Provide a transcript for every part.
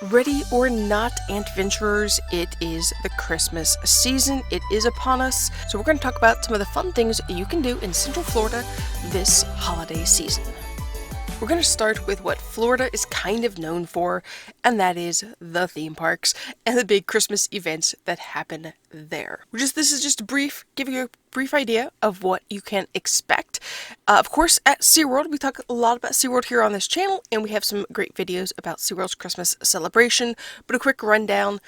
Ready or not, adventurers, it is the Christmas season. It is upon us. So we're going to talk about some of the fun things you can do in Central Florida this holiday season. We're going to start with what Florida is kind of known for, and that is the theme parks and the big Christmas events that happen there. This is just giving you a brief idea of what you can expect. Of course, at SeaWorld, we talk a lot about SeaWorld here on this channel, and we have some great videos about SeaWorld's Christmas celebration. But a quick rundown,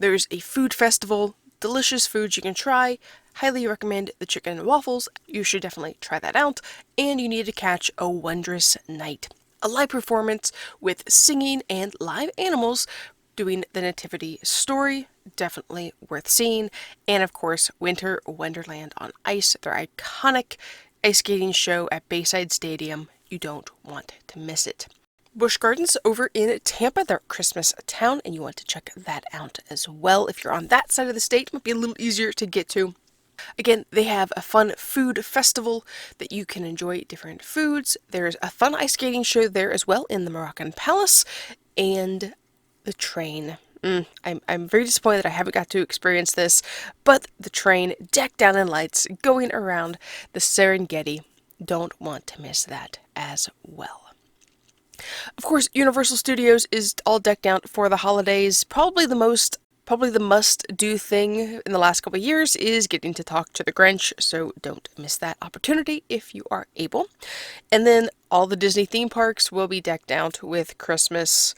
there's a food festival, delicious foods you can try. Highly recommend the chicken and waffles. You should definitely try that out. And you need to catch a wondrous night. A live performance with singing and live animals doing the Nativity story. Definitely worth seeing. And of course, Winter Wonderland on ice. Their iconic ice skating show at Bayside Stadium. You don't want to miss it. Busch Gardens over in Tampa, their Christmas town, and you want to check that out as well. If you're on that side of the state, it might be a little easier to get to. Again, they have a fun food festival that you can enjoy different foods. There's a fun ice skating show there as well in the Moroccan Palace, and the train. I'm very disappointed that I haven't got to experience this, but the train decked out in lights going around the Serengeti. Don't want to miss that as well. Of course, Universal Studios is all decked out for the holidays. Probably the must-do thing in the last couple of years is getting to talk to the Grinch, so don't miss that opportunity if you are able. And then all the Disney theme parks will be decked out with Christmas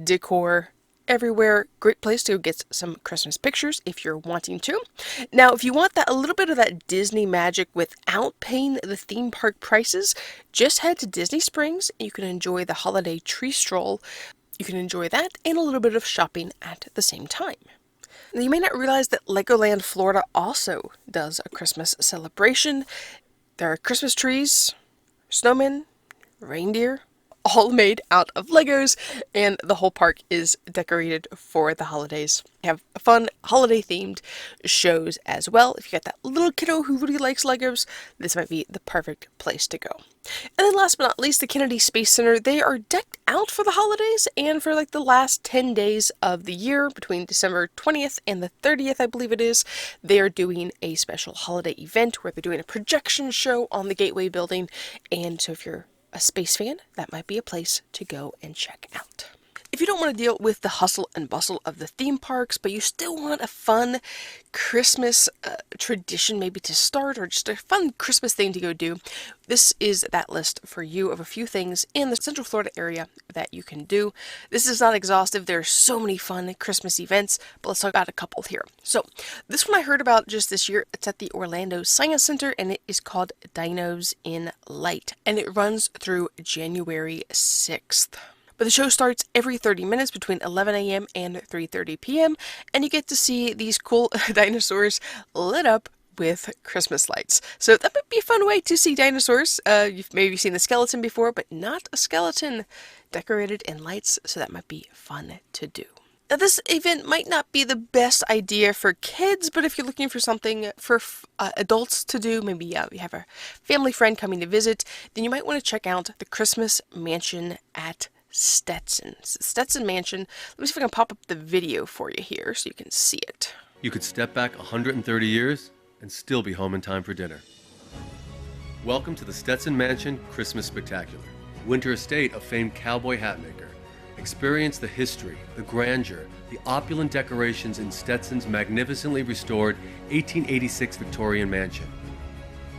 decor everywhere. Great place to get some Christmas pictures if you're wanting to. Now, if you want a little bit of that Disney magic without paying the theme park prices, just head to Disney Springs. You can enjoy the holiday tree stroll. You can enjoy that and a little bit of shopping at the same time. Now, you may not realize that LEGOLAND Florida also does a Christmas celebration. There are Christmas trees, snowmen, reindeer, all made out of Legos, and the whole park is decorated for the holidays. They have fun holiday-themed shows as well. If you got that little kiddo who really likes Legos, this might be the perfect place to go. And then last but not least, the Kennedy Space Center. They are decked out for the holidays and for the last 10 days of the year, between December 20th and the 30th, I believe it is. They are doing a special holiday event where they're doing a projection show on the Gateway building, and so if you're a space fan, that might be a place to go and check out. If you don't want to deal with the hustle and bustle of the theme parks, but you still want a fun Christmas tradition maybe to start, or just a fun Christmas thing to go do, this is that list for you of a few things in the Central Florida area that you can do. This is not exhaustive. There are so many fun Christmas events, but let's talk about a couple here. So this one I heard about just this year. It's at the Orlando Science Center, and it is called Dinos in Light, and it runs through January 6th. But the show starts every 30 minutes between 11 a.m. and 3:30 p.m. and you get to see these cool dinosaurs lit up with Christmas lights. So that might be a fun way to see dinosaurs. You've maybe seen the skeleton before, but not a skeleton decorated in lights, so that might be fun to do. Now, this event might not be the best idea for kids, but if you're looking for something for adults to do, maybe you have a family friend coming to visit, then you might want to check out the Christmas Mansion at Stetson Mansion. Let me see if I can pop up the video for you here so you can see it. You could step back 130 years and still be home in time for dinner. Welcome to the Stetson Mansion Christmas Spectacular, winter estate of famed cowboy hatmaker. Experience the history, the grandeur, the opulent decorations in Stetson's magnificently restored 1886 Victorian mansion.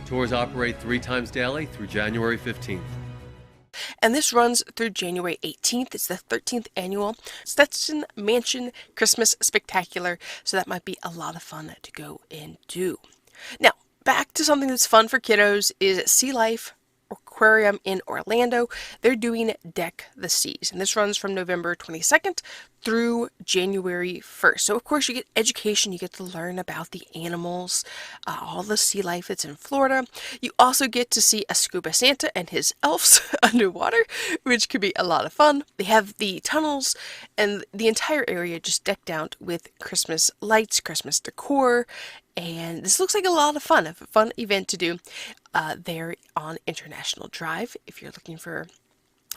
Tours operate 3 times daily through January 15th. And this runs through January 18th. It's the 13th annual Stetson Mansion Christmas Spectacular, so that might be a lot of fun to go and do. Now, back to something that's fun for kiddos is Sea Life Aquarium in Orlando. They're doing Deck the Seas, and this runs from November 22nd through January 1st. So of course you get education, you get to learn about the animals, all the sea life that's in Florida. You also get to see a scuba Santa and his elves underwater, which could be a lot of fun. They have the tunnels and the entire area just decked out with Christmas lights, Christmas decor, and this looks like a lot of fun, a fun event to do there on International Drive if you're looking for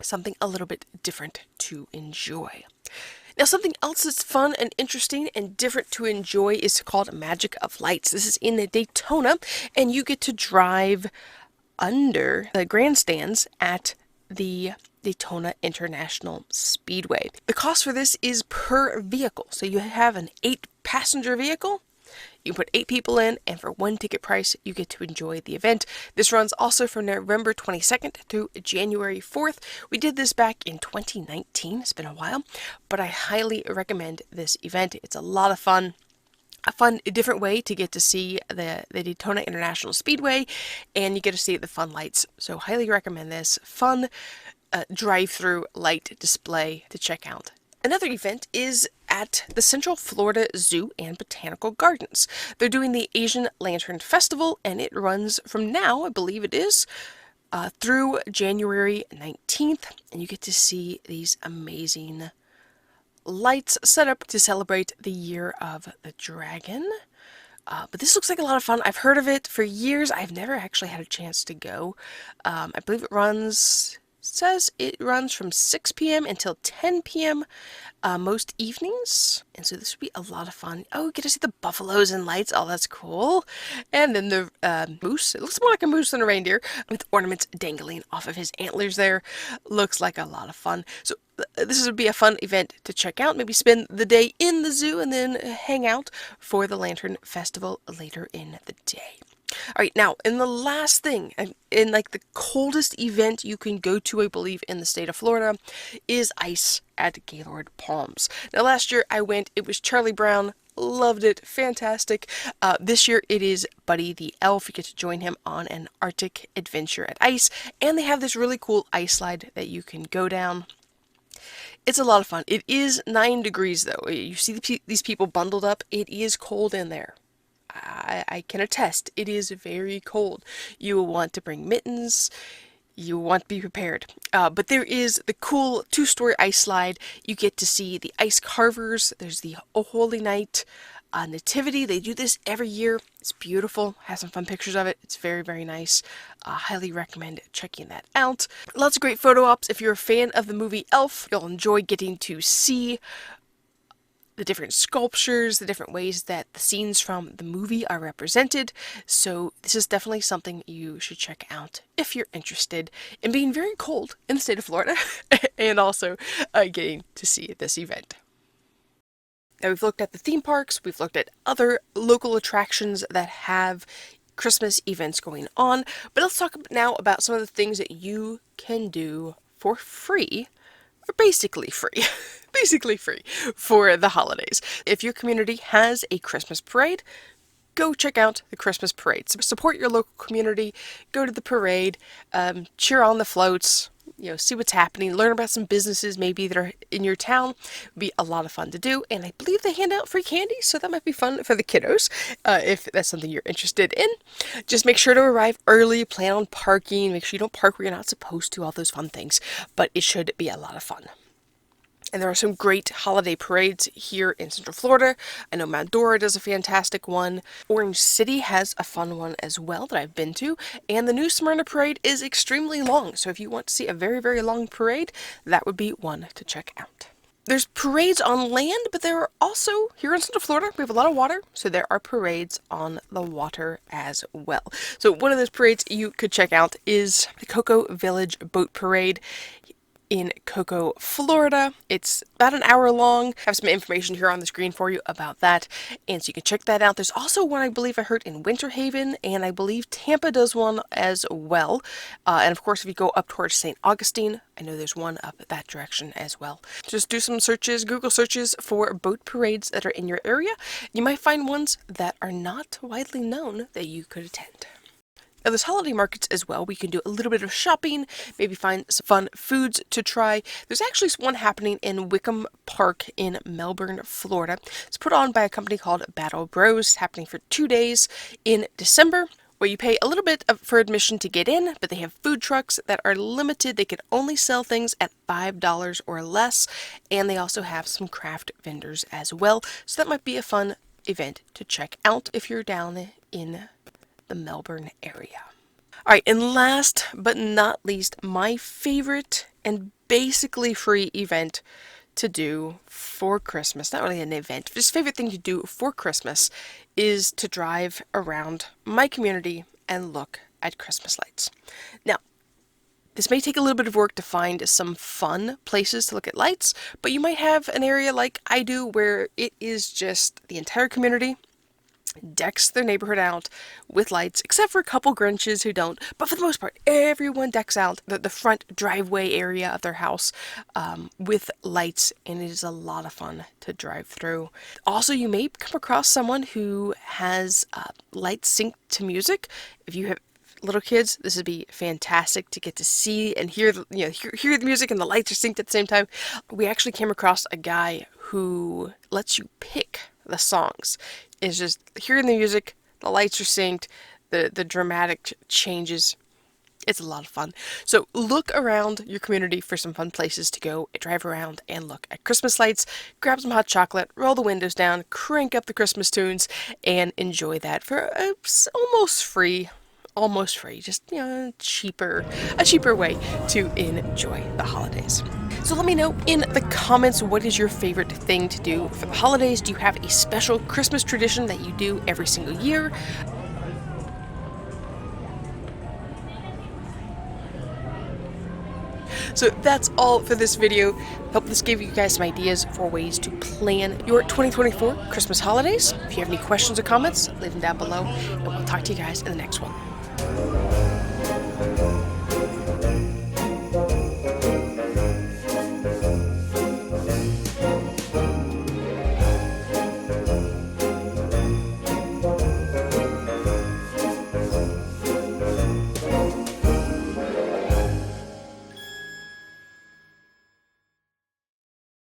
something a little bit different to enjoy. Now, something else that's fun and interesting and different to enjoy is called Magic of Lights. This is in Daytona, and you get to drive under the grandstands at the Daytona International Speedway. The cost for this is per vehicle. So you have an 8-passenger vehicle. You can put 8 people in, and for one ticket price, you get to enjoy the event. This runs also from November 22nd through January 4th. We did this back in 2019. It's been a while, but I highly recommend this event. It's a lot of fun. A different way to get to see the Daytona International Speedway, and you get to see the fun lights. So highly recommend this. Fun drive-through light display to check out. Another event is at the Central Florida Zoo and Botanical Gardens. They're doing the Asian Lantern Festival, and it runs from now, I believe it is, through January 19th, and you get to see these amazing lights set up to celebrate the Year of the Dragon. But this looks like a lot of fun. I've heard of it for years. I've never actually had a chance to go. I believe says it runs from 6 p.m. until 10 p.m. Most evenings. And so this would be a lot of fun. Oh, we get to see the buffaloes and lights. Oh, that's cool. And then the moose. It looks more like a moose than a reindeer with ornaments dangling off of his antlers there. Looks like a lot of fun. So this would be a fun event to check out. Maybe spend the day in the zoo and then hang out for the Lantern Festival later in the day. All right, now, in the last thing, in like the coldest event you can go to, I believe, in the state of Florida, is ice at Gaylord Palms. Now, last year I went, it was Charlie Brown, loved it, fantastic. This year it is Buddy the Elf. You get to join him on an Arctic adventure at ice, and they have this really cool ice slide that you can go down. It's a lot of fun. It is 9 degrees, though. You see these people bundled up. It is cold in there. I can attest, it is very cold. You will want to bring mittens. You want to be prepared. But there is the cool 2-story ice slide. You get to see the ice carvers. There's the O Holy Night nativity. They do this every year. It's beautiful. Have some fun pictures of it. It's very, very nice. Highly recommend checking that out. Lots of great photo ops. If you're a fan of the movie Elf, you'll enjoy getting to see the different sculptures, the different ways that the scenes from the movie are represented. So this is definitely something you should check out if you're interested in being very cold in the state of Florida and also getting to see this event. Now, we've looked at the theme parks, we've looked at other local attractions that have Christmas events going on, but let's talk now about some of the things that you can do for free, or basically free. Basically free for the holidays. If your community has a Christmas parade, go check out the Christmas parade. Support your local community, go to the parade, cheer on the floats, see what's happening, learn about some businesses maybe that are in your town. It would be a lot of fun to do, and I believe they hand out free candy, so that might be fun for the kiddos if that's something you're interested in. Just make sure to arrive early, plan on parking, make sure you don't park where you're not supposed to, all those fun things, but it should be a lot of fun. And there are some great holiday parades here in Central Florida. I know Mount Dora does a fantastic one. Orange City has a fun one as well that I've been to. And the New Smyrna parade is extremely long. So if you want to see a very, very long parade, that would be one to check out. There's parades on land, but there are also, here in Central Florida, we have a lot of water, so there are parades on the water as well. So one of those parades you could check out is the Cocoa Village Boat Parade in Cocoa, Florida. It's about an hour long. I have some information here on the screen for you about that, and so you can check that out. There's also one I believe I heard in Winter Haven, and I believe Tampa does one as well. And of course, if you go up towards St. Augustine, I know there's one up that direction as well. Just do some searches, Google searches for boat parades that are in your area. You might find ones that are not widely known that you could attend. Now, there's holiday markets as well. We can do a little bit of shopping, maybe find some fun foods to try. There's actually one happening in Wickham Park in Melbourne, Florida. It's put on by a company called Battle Bros, happening for 2 days in December, where you pay a little bit for admission to get in, but they have food trucks that are limited. They can only sell things at $5 or less, and they also have some craft vendors as well. So that might be a fun event to check out if you're down in the Melbourne area. All right, and last but not least, my favorite and basically free event to do for Christmas, not really an event, just favorite thing to do for Christmas, is to drive around my community and look at Christmas lights. Now, this may take a little bit of work to find some fun places to look at lights, but you might have an area like I do where it is just the entire community decks their neighborhood out with lights, except for a couple Grinches who don't. But for the most part, everyone decks out the front driveway area of their house with lights, and it is a lot of fun to drive through. Also, you may come across someone who has lights synced to music. If you have little kids, this would be fantastic to get to see and hear the music, and the lights are synced at the same time. We actually came across a guy who lets you pick the songs. It's just hearing the music, the lights are synced, the dramatic changes. It's a lot of fun. So look around your community for some fun places to go, drive around and look at Christmas lights, grab some hot chocolate, roll the windows down, crank up the Christmas tunes, and enjoy that for almost free, just a cheaper way to enjoy the holidays. So let me know in the comments, what is your favorite thing to do for the holidays? Do you have a special Christmas tradition that you do every single year? So that's all for this video. Hope this gave you guys some ideas for ways to plan your 2024 Christmas holidays. If you have any questions or comments, leave them down below, and we'll talk to you guys in the next one.